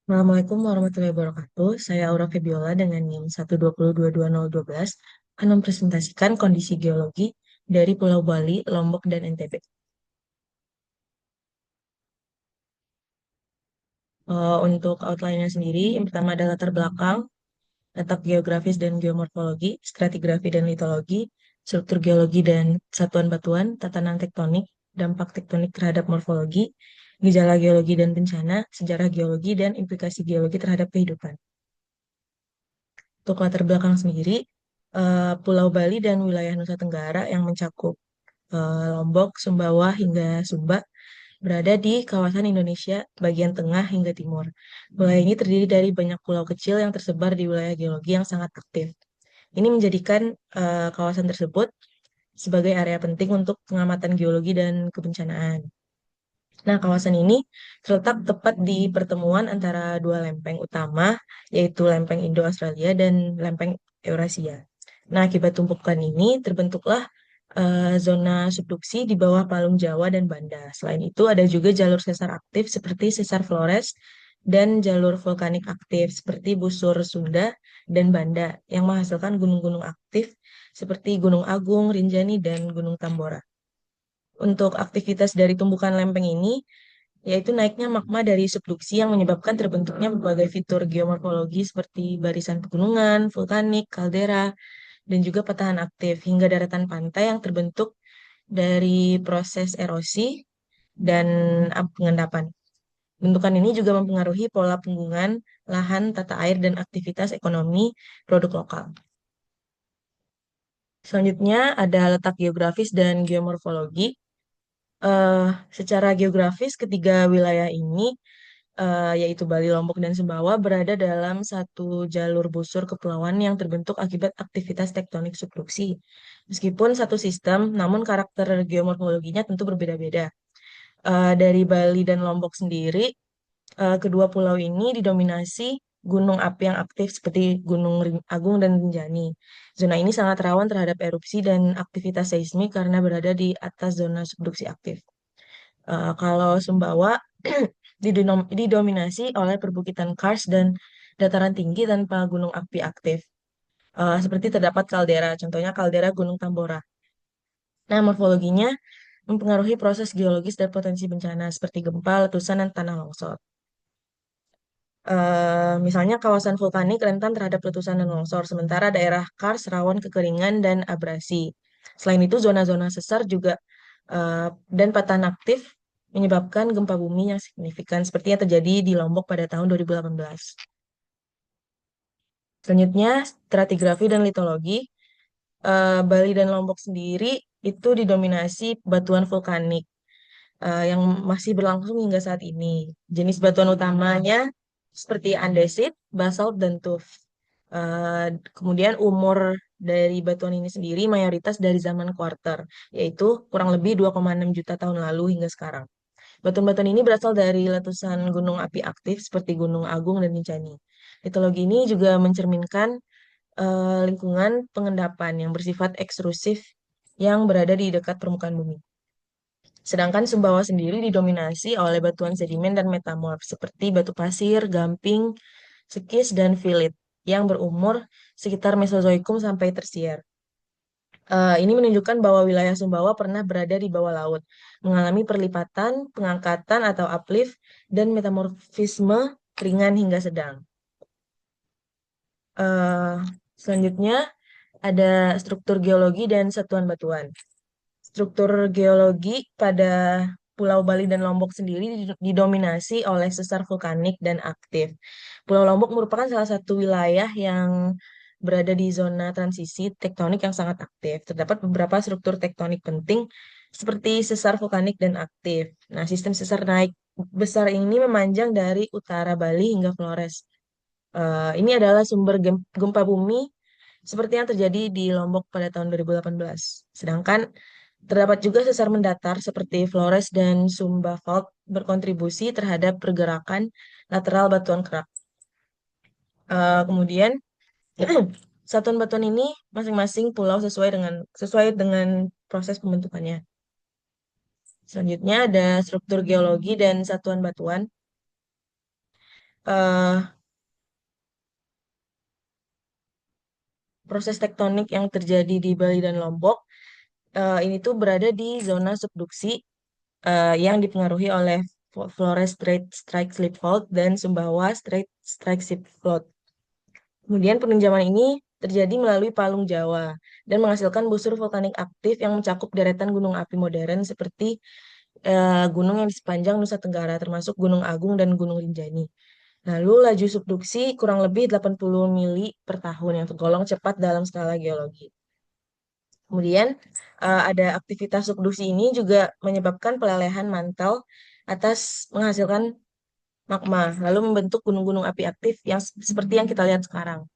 Assalamualaikum warahmatullahi wabarakatuh. Saya Aura Febiola dengan NIM 120222012 akan mempresentasikan kondisi geologi dari Pulau Bali, Lombok, dan NTB. Untuk outline-nya sendiri, yang pertama ada latar belakang, letak geografis dan geomorfologi, stratigrafi dan litologi, struktur geologi dan satuan batuan, tatanan tektonik, dampak tektonik terhadap morfologi, gejala geologi dan bencana, sejarah geologi, dan implikasi geologi terhadap kehidupan. Untuk latar belakang sendiri, Pulau Bali dan wilayah Nusa Tenggara yang mencakup Lombok, Sumbawa, hingga Sumba berada di kawasan Indonesia bagian tengah hingga timur. Wilayah ini terdiri dari banyak pulau kecil yang tersebar di wilayah geologi yang sangat aktif. Ini menjadikan kawasan tersebut sebagai area penting untuk pengamatan geologi dan kebencanaan. Nah, kawasan ini terletak tepat di pertemuan antara dua lempeng utama, yaitu lempeng Indo-Australia dan lempeng Eurasia. Nah, akibat tumpukan ini terbentuklah zona subduksi di bawah palung Jawa dan Banda. Selain itu, ada juga jalur sesar aktif seperti sesar Flores dan jalur vulkanik aktif seperti Busur Sunda dan Banda yang menghasilkan gunung-gunung aktif seperti Gunung Agung, Rinjani, dan Gunung Tambora. Untuk aktivitas dari tumbukan lempeng ini, yaitu naiknya magma dari subduksi yang menyebabkan terbentuknya berbagai fitur geomorfologi seperti barisan pegunungan, vulkanik, kaldera, dan juga patahan aktif hingga daratan pantai yang terbentuk dari proses erosi dan pengendapan. Bentukan ini juga mempengaruhi pola penggungan lahan, tata air, dan aktivitas ekonomi produk lokal. Selanjutnya ada letak geografis dan geomorfologi. Eh, Secara geografis, ketiga wilayah ini yaitu Bali, Lombok, dan Sumbawa, berada dalam satu jalur busur kepulauan yang terbentuk akibat aktivitas tektonik subduksi. Meskipun satu sistem, namun karakter geomorfologinya tentu berbeda-beda. Dari Bali dan Lombok sendiri, kedua pulau ini didominasi gunung api yang aktif seperti Gunung Agung dan Rinjani. Zona ini sangat rawan terhadap erupsi dan aktivitas seismik karena berada di atas zona subduksi aktif. Kalau Sumbawa didominasi oleh perbukitan kars dan dataran tinggi tanpa gunung api aktif. Seperti terdapat kaldera, contohnya kaldera Gunung Tambora. Nah, morfologinya mempengaruhi proses geologis dan potensi bencana seperti gempa, letusan, dan tanah longsor. Misalnya kawasan vulkanik rentan terhadap letusan dan longsor, sementara daerah kars rawan kekeringan dan abrasi. Selain itu, zona-zona sesar juga dan patahan aktif menyebabkan gempa bumi yang signifikan seperti yang terjadi di Lombok pada tahun 2018. Selanjutnya, stratigrafi dan litologi. Bali dan Lombok sendiri itu didominasi batuan vulkanik yang masih berlangsung hingga saat ini. Jenis batuan utamanya seperti andesit, basalt, dan tuff. Kemudian umur dari batuan ini sendiri mayoritas dari zaman kuarter, yaitu kurang lebih 2,6 juta tahun lalu hingga sekarang. Batuan-batuan ini berasal dari letusan gunung api aktif seperti Gunung Agung dan Rinjani. Litologi ini juga mencerminkan lingkungan pengendapan yang bersifat ekstrusif yang berada di dekat permukaan bumi. Sedangkan Sumbawa sendiri didominasi oleh batuan sedimen dan metamorf seperti batu pasir, gamping, sekis, dan filit yang berumur sekitar Mesozoikum sampai Tersier. Ini menunjukkan bahwa wilayah Sumbawa pernah berada di bawah laut, mengalami perlipatan, pengangkatan atau uplift, dan metamorfisme ringan hingga sedang. Eh, Selanjutnya ada struktur geologi dan satuan batuan. Struktur geologi pada Pulau Bali dan Lombok sendiri didominasi oleh sesar vulkanik dan aktif. Pulau Lombok merupakan salah satu wilayah yang berada di zona transisi tektonik yang sangat aktif. Terdapat beberapa struktur tektonik penting seperti sesar vulkanik dan aktif. Nah, sistem sesar naik besar ini memanjang dari utara Bali hingga Flores. Ini adalah sumber gempa bumi seperti yang terjadi di Lombok pada tahun 2018. Sedangkan terdapat juga sesar mendatar seperti Flores dan Sumba Fault berkontribusi terhadap pergerakan lateral batuan kerak. Kemudian satuan batuan ini masing-masing pulau sesuai dengan proses pembentukannya. Selanjutnya ada struktur geologi dan satuan batuan. eh, proses tektonik yang terjadi di Bali dan Lombok ini tuh berada di zona subduksi yang dipengaruhi oleh Flores Strait Strike Slip Fault dan Sumbawa Strait Strike Slip Fault. Kemudian penunjaman ini terjadi melalui Palung Jawa dan menghasilkan busur vulkanik aktif yang mencakup deretan gunung api modern seperti gunung yang di sepanjang Nusa Tenggara, termasuk Gunung Agung dan Gunung Rinjani. Lalu laju subduksi kurang lebih 80 mili per tahun yang tergolong cepat dalam skala geologi. Kemudian ada aktivitas subduksi ini juga menyebabkan pelelehan mantel atas menghasilkan magma, lalu membentuk gunung-gunung api aktif yang seperti yang kita lihat sekarang.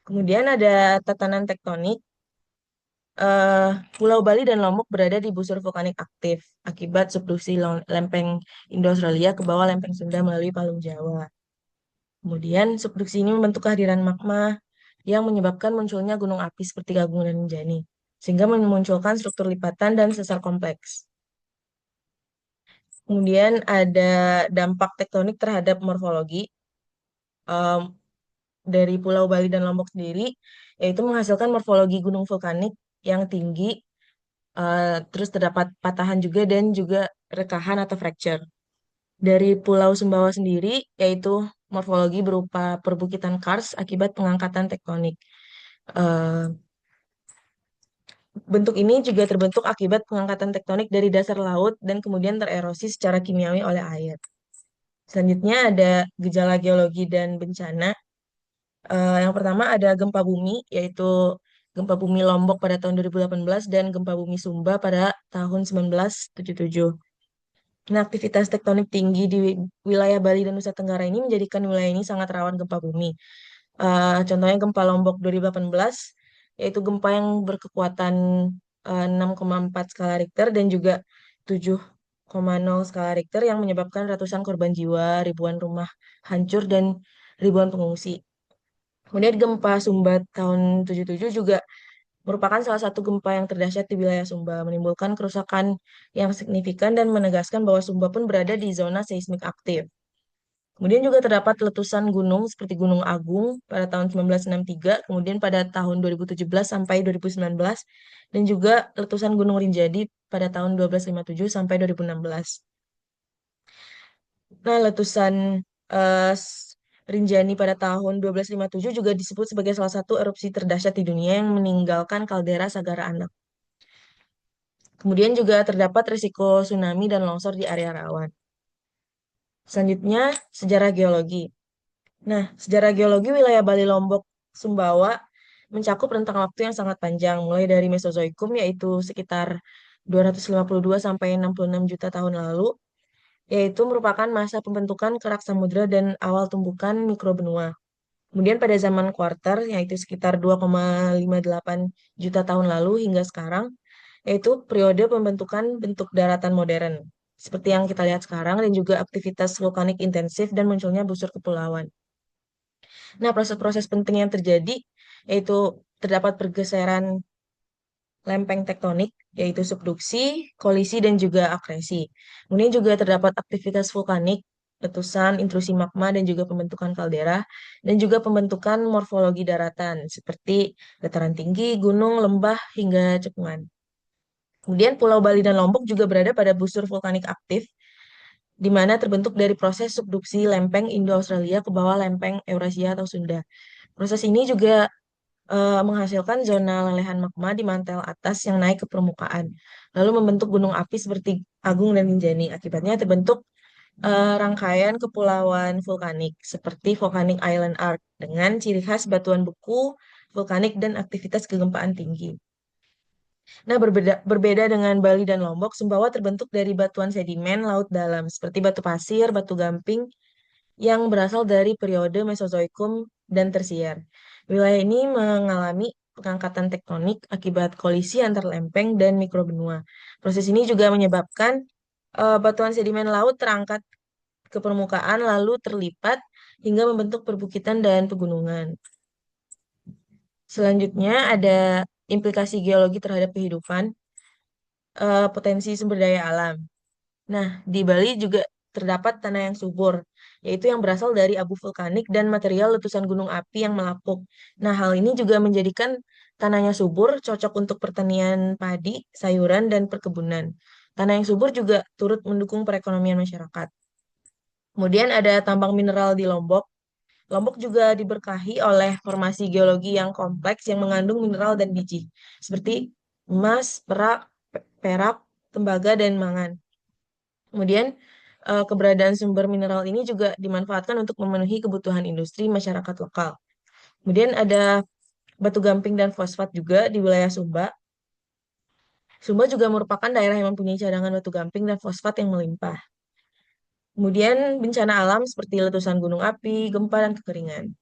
Kemudian ada tatanan tektonik. eh, Pulau Bali dan Lombok berada di busur vulkanik aktif akibat subduksi lempeng Indo-Australia ke bawah lempeng Sunda melalui Palung Jawa. Kemudian subduksi ini membentuk kehadiran magma yang menyebabkan munculnya gunung api seperti Agung dan Rinjani, sehingga memunculkan struktur lipatan dan sesar kompleks. Kemudian ada dampak tektonik terhadap morfologi em, dari Pulau Bali dan Lombok sendiri, yaitu menghasilkan morfologi gunung vulkanik yang tinggi, terus terdapat patahan juga dan juga rekahan atau fracture. Dari Pulau Sumbawa sendiri, yaitu morfologi berupa perbukitan kars akibat pengangkatan tektonik. Eh, Bentuk ini juga terbentuk akibat pengangkatan tektonik dari dasar laut dan kemudian tererosi secara kimiawi oleh air. Selanjutnya ada gejala geologi dan bencana. Yang pertama ada gempa bumi, yaitu gempa bumi Lombok pada tahun 2018 dan gempa bumi Sumba pada tahun 1977. Nah, aktivitas tektonik tinggi di wilayah Bali dan Nusa Tenggara ini menjadikan wilayah ini sangat rawan gempa bumi. Contohnya gempa Lombok 2018, yaitu gempa yang berkekuatan 6,4 skala Richter dan juga 7,0 skala Richter yang menyebabkan ratusan korban jiwa, ribuan rumah hancur, dan ribuan pengungsi. Kemudian gempa Sumba tahun 77 juga merupakan salah satu gempa yang terdahsyat di wilayah Sumba, menimbulkan kerusakan yang signifikan dan menegaskan bahwa Sumba pun berada di zona seismik aktif. Kemudian juga terdapat letusan gunung seperti Gunung Agung pada tahun 1963, kemudian pada tahun 2017 sampai 2019, dan juga letusan Gunung Rinjani pada tahun 1257 sampai 2016. Nah, letusan Rinjani pada tahun 1257 juga disebut sebagai salah satu erupsi terdahsyat di dunia yang meninggalkan kaldera Sagara Anak. Kemudian juga terdapat risiko tsunami dan longsor di area rawan. Selanjutnya, sejarah geologi. Nah, sejarah geologi wilayah Bali Lombok Sumbawa mencakup rentang waktu yang sangat panjang, mulai dari Mesozoikum yaitu sekitar 252 sampai 66 juta tahun lalu, yaitu merupakan masa pembentukan kerak samudra dan awal tumbukan mikrobenua. Kemudian pada zaman kuarter, yaitu sekitar 2,58 juta tahun lalu hingga sekarang, yaitu periode pembentukan bentuk daratan modern, seperti yang kita lihat sekarang, dan juga aktivitas vulkanik intensif dan munculnya busur kepulauan. Nah, proses-proses penting yang terjadi yaitu terdapat pergeseran lempeng tektonik, yaitu subduksi, kolisi, dan juga akresi. Kemudian juga terdapat aktivitas vulkanik, letusan, intrusi magma, dan juga pembentukan kaldera, dan juga pembentukan morfologi daratan, seperti dataran tinggi, gunung, lembah, hingga cekungan. Kemudian Pulau Bali dan Lombok juga berada pada busur vulkanik aktif, di mana terbentuk dari proses subduksi lempeng Indo-Australia ke bawah lempeng Eurasia atau Sunda. Proses ini juga menghasilkan zona lelehan magma di mantel atas yang naik ke permukaan, lalu membentuk gunung api seperti Agung dan Rinjani. Akibatnya terbentuk rangkaian kepulauan vulkanik seperti Volcanic Island Arc dengan ciri khas batuan beku, vulkanik, dan aktivitas kegempaan tinggi. Nah, berbeda dengan Bali dan Lombok, Sumbawa terbentuk dari batuan sedimen laut dalam seperti batu pasir, batu gamping, yang berasal dari periode Mesozoikum dan Tersier. Wilayah ini mengalami pengangkatan tektonik akibat kolisi antar lempeng dan mikrobenua. Proses ini juga menyebabkan batuan sedimen laut terangkat ke permukaan lalu terlipat hingga membentuk perbukitan dan pegunungan. Selanjutnya ada implikasi geologi terhadap kehidupan, potensi sumber daya alam. Nah, di Bali juga terdapat tanah yang subur, yaitu yang berasal dari abu vulkanik dan material letusan gunung api yang melapuk. Nah, hal ini juga menjadikan tanahnya subur, cocok untuk pertanian padi, sayuran, dan perkebunan. Tanah yang subur juga turut mendukung perekonomian masyarakat. Kemudian ada tambang mineral di Lombok. Lombok juga diberkahi oleh formasi geologi yang kompleks yang mengandung mineral dan biji, seperti emas, perak, tembaga, dan mangan. Kemudian, keberadaan sumber mineral ini juga dimanfaatkan untuk memenuhi kebutuhan industri masyarakat lokal. Kemudian ada batu gamping dan fosfat juga di wilayah Sumba. Sumba juga merupakan daerah yang mempunyai cadangan batu gamping dan fosfat yang melimpah. Kemudian bencana alam seperti letusan gunung api, gempa, dan kekeringan.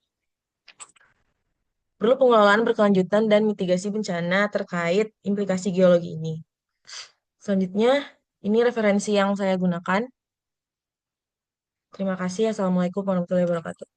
Perlu pengelolaan berkelanjutan dan mitigasi bencana terkait implikasi geologi ini. Selanjutnya, ini referensi yang saya gunakan. Terima kasih. Assalamualaikum warahmatullahi wabarakatuh.